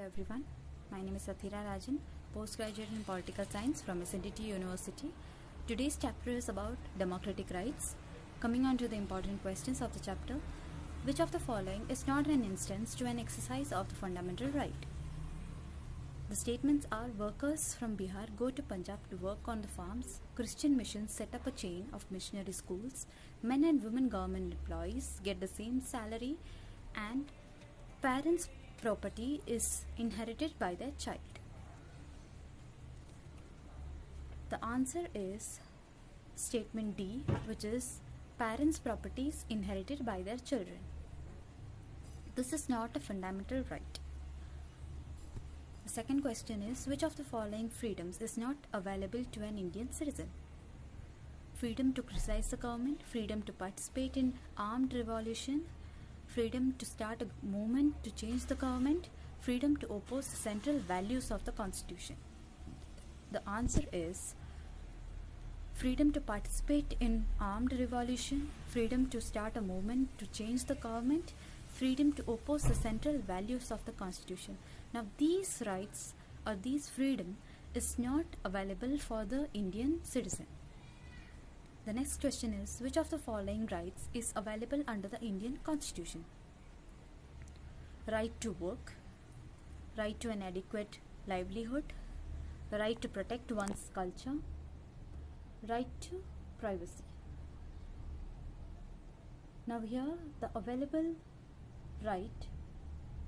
everyone. My name is Sathira Rajan, postgraduate in political science from SNDT University. Today's chapter is about democratic rights. Coming on to the important questions of the chapter, which of the following is not an instance to an exercise of the fundamental right? The statements are: workers from Bihar go to Punjab to work on the farms, Christian missions set up a chain of missionary schools, men and women government employees get the same salary, and parents' property is inherited by their child. The answer is statement D, which is parents' property is inherited by their children. This is not a fundamental right. The second question is: which of the following freedoms is not available to an Indian citizen? Freedom to criticize the government, freedom to participate in armed revolution, freedom to start a movement to change the government, freedom to oppose the central values of the Constitution. The answer is freedom to participate in armed revolution, freedom to start a movement to change the government, freedom to oppose the central values of the Constitution. Now these rights or these freedom is not available for the Indian citizen. The next question is: which of the following rights is available under the Indian Constitution? Right to work, right to an adequate livelihood, right to protect one's culture, right to privacy. Now here the available right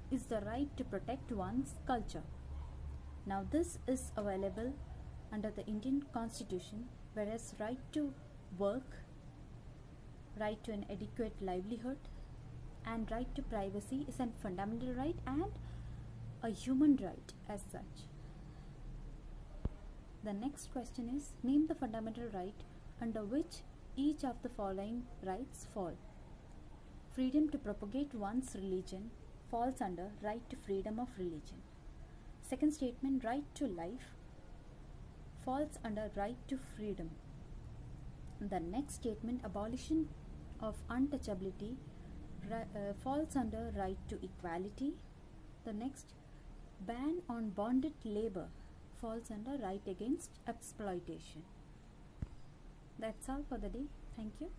is the right to protect one's culture. Now this is available under the Indian Constitution, whereas right to work, right to an adequate livelihood, and right to privacy is a fundamental right and a human right as such. The next question is: name the fundamental right under which each of the following rights fall. Freedom to propagate one's religion falls under right to freedom of religion. Second statement: right to life falls under right to freedom. The next statement: abolition of untouchability falls under right to equality. The next: ban on bonded labor falls under right against exploitation. That's all for the day. Thank you.